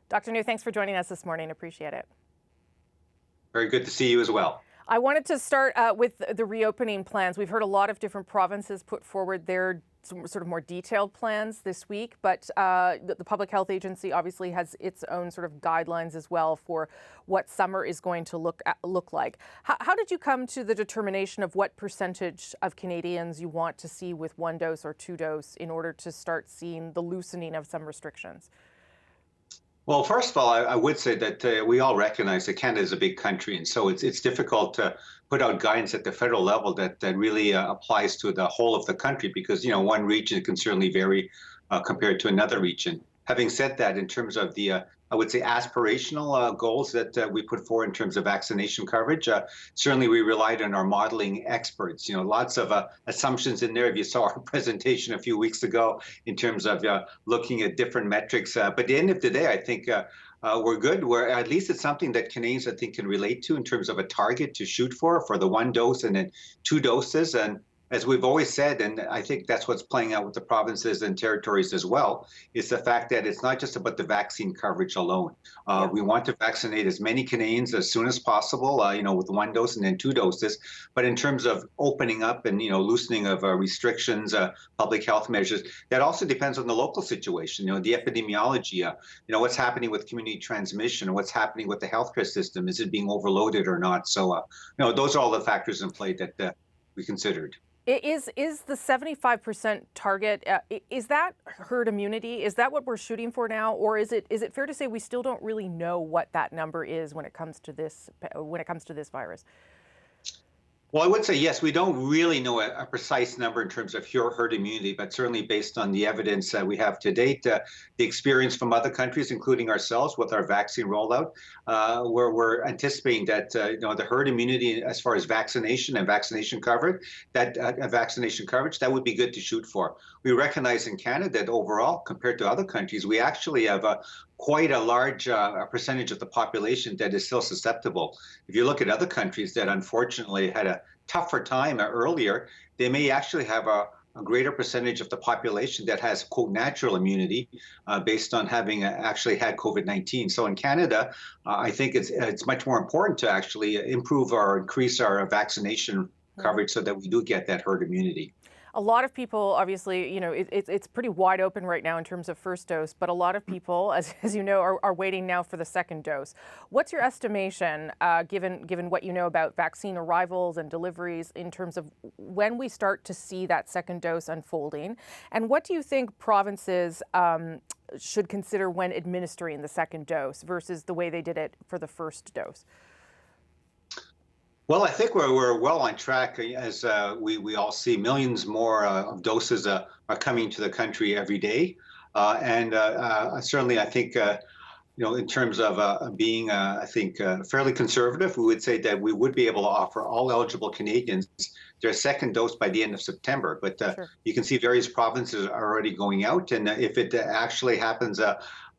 Dr. Njoo, thanks for joining us this morning. Appreciate it. Very good to see you as well. I wanted to start with the reopening plans. We've heard a lot of different provinces put forward their sort of more detailed plans this week, but the Public Health Agency obviously has its own sort of guidelines as well for what summer is going to look like. How did you come to the determination of what percentage of Canadians you want to see with 1 dose or 2 dose in order to start seeing the loosening of some restrictions? Well, first of all, I would say that we all recognize that Canada is a big country, and so it's difficult to put out guidance at the federal level that really applies to the whole of the country because, one region can certainly vary compared to another region. Having said that, in terms of the, I would say, aspirational goals that we put forward in terms of vaccination coverage, certainly we relied on our modeling experts. Lots of assumptions in there. If you saw our presentation a few weeks ago in terms of looking at different metrics. But at the end of the day, I think we're good. At least it's something that Canadians, I think, can relate to in terms of a target to shoot for the 1 dose and then 2 doses. And as we've always said, and I think that's what's playing out with the provinces and territories as well, is the fact that it's not just about the vaccine coverage alone. We want to vaccinate as many Canadians as soon as possible, with 1 dose and then 2 doses. But in terms of opening up and, loosening of restrictions, public health measures, that also depends on the local situation, the epidemiology, what's happening with community transmission, what's happening with the healthcare system, is it being overloaded or not? So, those are all the factors in play that we considered. Is the 75% target, is that herd immunity? Is that what we're shooting for now? Or is it fair to say we still don't really know what that number is when it comes to this virus? Well, I would say yes. We don't really know a precise number in terms of pure herd immunity, but certainly based on the evidence we have to date, the experience from other countries, including ourselves with our vaccine rollout, where we're anticipating that the herd immunity as far as vaccination and vaccination coverage, that would be good to shoot for. We recognize in Canada that overall, compared to other countries, we actually have quite a large percentage of the population that is still susceptible. If you look at other countries that unfortunately had a tougher time earlier, they may actually have a greater percentage of the population that has, quote, natural immunity based on having actually had COVID-19. So in Canada, I think it's much more important to actually improve or increase our vaccination coverage so that we do get that herd immunity. A lot of people, obviously, it's pretty wide open right now in terms of first dose, but a lot of people, as you know, are waiting now for the second dose. What's your estimation, given what you know about vaccine arrivals and deliveries, in terms of when we start to see that second dose unfolding? And what do you think provinces should consider when administering the second dose versus the way they did it for the first dose? Well, I think we're well on track as we all see millions more of doses are coming to the country every day. And certainly, I think, in terms of being, I think, fairly conservative, we would say that we would be able to offer all eligible Canadians their second dose by the end of September. But sure, you can see various provinces are already going out. And if it actually happens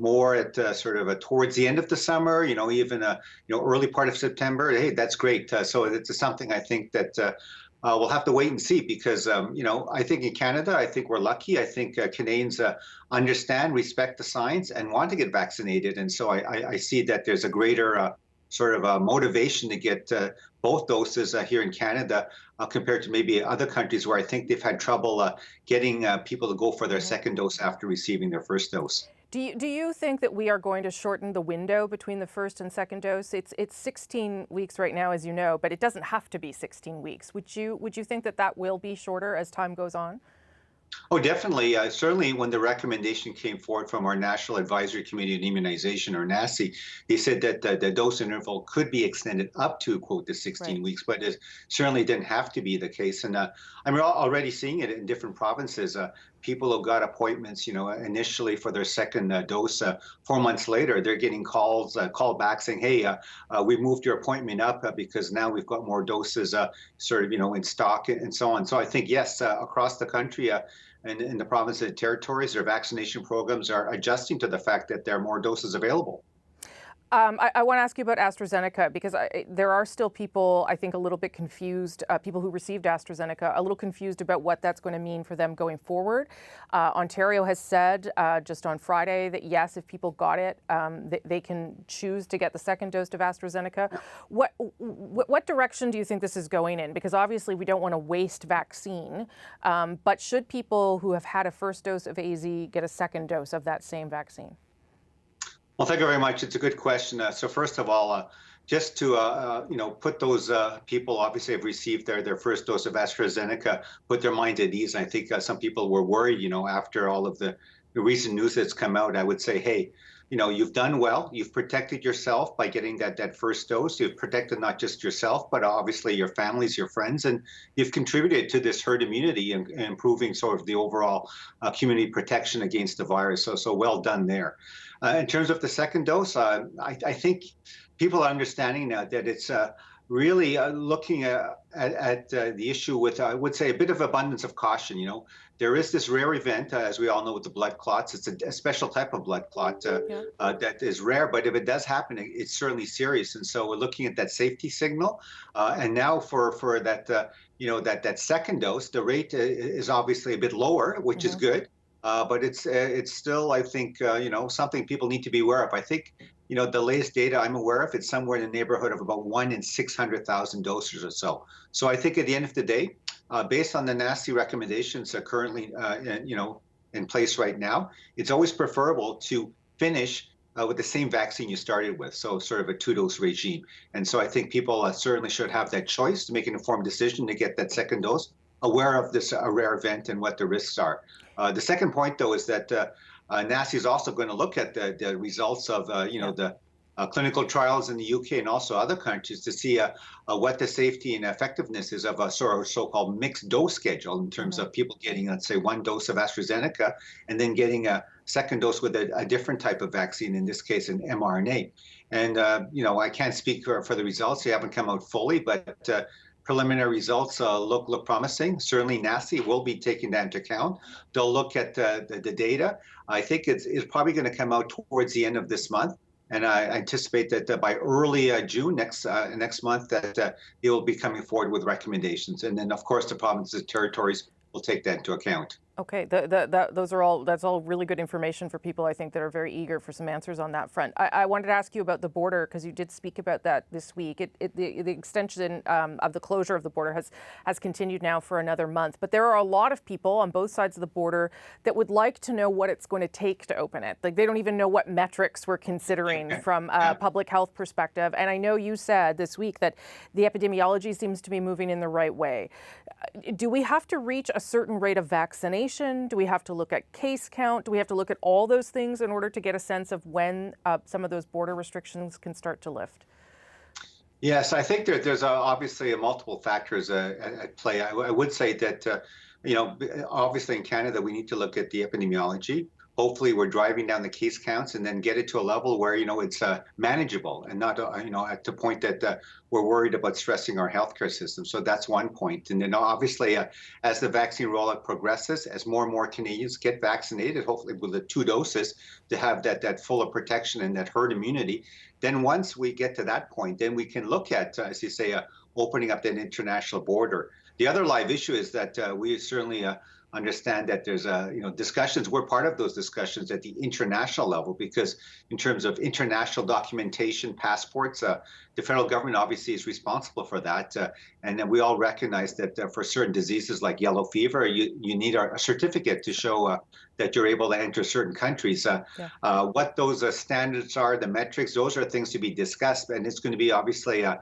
more at sort of towards the end of the summer, even early part of September, hey, that's great. So it's something I think that we'll have to wait and see because, I think in Canada, I think we're lucky. I think Canadians understand, respect the science and want to get vaccinated. And so I see that there's a greater sort of motivation to get both doses here in Canada compared to maybe other countries where I think they've had trouble getting people to go for their second dose after receiving their first dose. Do you think that we are going to shorten the window between the first and second dose? It's 16 weeks right now, as you know, but it doesn't have to be 16 weeks. Would you think that will be shorter as time goes on? Oh, definitely. Certainly, when the recommendation came forward from our National Advisory Committee on Immunization, or NACI, they said that the dose interval could be extended up to, quote, the 16 weeks, but it certainly didn't have to be the case. And I'm already seeing it in different provinces. People who got appointments, initially for their second dose, 4 months later, they're getting call back saying, hey, we moved your appointment up because now we've got more doses sort of, in stock and so on. So I think, yes, across the country, and in the provinces and territories, their vaccination programs are adjusting to the fact that there are more doses available. I want to ask you about AstraZeneca because there are still people, I think, a little bit confused, people who received AstraZeneca, a little confused about what that's going to mean for them going forward. Ontario has said just on Friday that, yes, if people got it, they can choose to get the second dose of AstraZeneca. What direction do you think this is going in? Because obviously we don't want to waste vaccine, but should people who have had a first dose of AZ get a second dose of that same vaccine? Well, thank you very much. It's a good question. So first of all, just to put those people obviously have received their first dose of AstraZeneca, put their mind at ease. I think some people were worried, after all of the recent news that's come out. I would say, hey, you've done well. You've protected yourself by getting that first dose. You've protected not just yourself, but obviously your families, your friends, and you've contributed to this herd immunity and improving sort of the overall community protection against the virus. So well done there. In terms of the second dose, I think people are understanding now that it's really looking at the issue with, I would say, a bit of abundance of caution. There is this rare event, as we all know, with the blood clots. It's a special type of blood clot that is rare, but if it does happen, it's certainly serious. And so we're looking at that safety signal. And now for that, that second dose, the rate is obviously a bit lower, which is good. But it's still, I think, something people need to be aware of. I think, the latest data I'm aware of, it's somewhere in the neighborhood of about 1 in 600,000 doses or so. So I think at the end of the day, based on the NACI recommendations currently, in place right now, it's always preferable to finish with the same vaccine you started with, so sort of a 2-dose regime. And so I think people certainly should have that choice to make an informed decision to get that second dose, aware of this rare event and what the risks are. The second point, though, is that NACI is also going to look at the results of, the clinical trials in the UK and also other countries to see what the safety and effectiveness is of a so-called mixed dose schedule in terms of people getting, let's say, 1 dose of AstraZeneca and then getting a second dose with a different type of vaccine, in this case, an mRNA. And, I can't speak for the results. They haven't come out fully, but preliminary results look promising. Certainly NACI will be taking that into account. They'll look at the data. I think it's probably going to come out towards the end of this month. And I anticipate that by early June next month that they will be coming forward with recommendations. And then, of course, the provinces and territories will take that into account. Okay, that's all really good information for people, I think, that are very eager for some answers on that front. I wanted to ask you about the border, because you did speak about that this week. The extension of the closure of the border has continued now for another month. But there are a lot of people on both sides of the border that would like to know what it's going to take to open it. Like, they don't even know what metrics we're considering from a public health perspective. And I know you said this week that the epidemiology seems to be moving in the right way. Do we have to reach a certain rate of vaccination? Do we have to look at case count? Do we have to look at all those things in order to get a sense of when some of those border restrictions can start to lift? Yes, I think there's obviously multiple factors at play. I would say that, obviously in Canada, we need to look at the epidemiology. Hopefully we're driving down the case counts and then get it to a level where, it's manageable and not, at the point that we're worried about stressing our healthcare system. So that's one point. And then obviously, as the vaccine rollout progresses, as more and more Canadians get vaccinated, hopefully with the 2 doses to have that fuller protection and that herd immunity, then once we get to that point, then we can look at, as you say, opening up that international border. The other live issue is that we certainly understand that there's discussions. We're part of those discussions at the international level, because in terms of international documentation, passports, the federal government obviously is responsible for that. And then we all recognize that for certain diseases like yellow fever, you need a certificate to show that you're able to enter certain countries. What those standards are, the metrics, those are things to be discussed. And it's going to be obviously a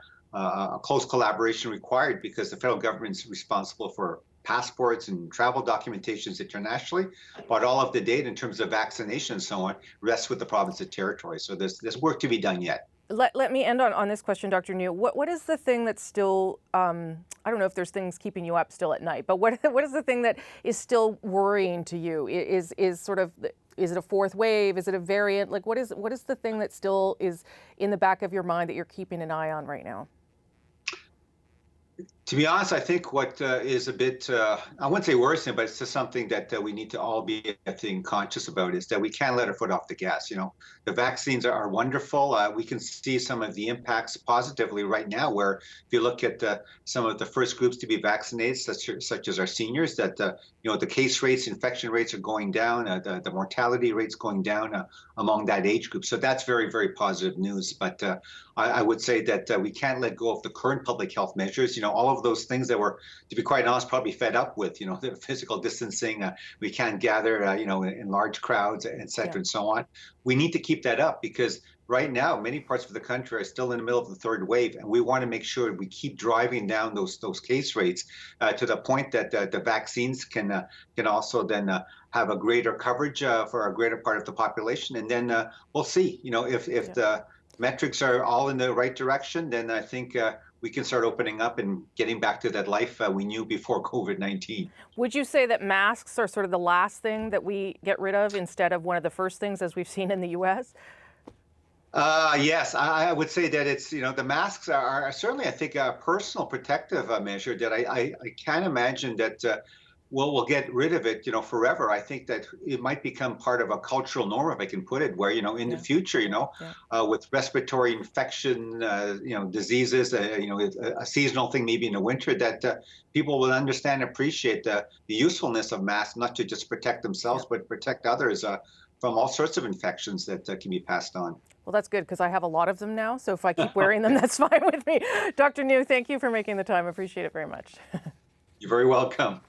close collaboration required, because the federal government is responsible for passports and travel documentations internationally, but all of the data in terms of vaccination and so on rests with the province and territory. So there's work to be done yet. Let me end on this question, Dr. Njoo. What is the thing that's still, I don't know if there's things keeping you up still at night, but what is the thing that is still worrying to you? Is it a fourth wave? Is it a variant? Like, what is the thing that still is in the back of your mind that you're keeping an eye on right now? To be honest, I think what is a bit, I wouldn't say worrisome, but it's just something that we need to all be, I think, conscious about is that we can't let our foot off the gas. The vaccines are wonderful. We can see some of the impacts positively right now, where if you look at some of the first groups to be vaccinated, such as our seniors, that, the case rates, infection rates are going down, the mortality rates going down among that age group. So that's very, very positive news. But I would say that we can't let go of the current public health measures. All of those things that we're, to be quite honest, probably fed up with. The physical distancing, we can't gather, in large crowds, et cetera, and so on. We need to keep that up because right now, many parts of the country are still in the middle of the third wave, and we want to make sure we keep driving down those case rates to the point that the vaccines can also then have a greater coverage for a greater part of the population, and then we'll see. If the metrics are all in the right direction, then I think we can start opening up and getting back to that life we knew before COVID-19. Would you say that masks are sort of the last thing that we get rid of instead of one of the first things, as we've seen in the U.S.? Yes, I would say that it's, the masks are certainly, I think, a personal protective measure that I can't imagine that we'll get rid of it, forever. I think that it might become part of a cultural norm, if I can put it, where, in the future, with respiratory infection, diseases, a seasonal thing, maybe in the winter, that people will understand and appreciate the usefulness of masks, not to just protect themselves, but protect others from all sorts of infections that can be passed on. Well, that's good because I have a lot of them now. So if I keep wearing them, that's fine with me. Dr. Njoo, thank you for making the time. I appreciate it very much. You're very welcome.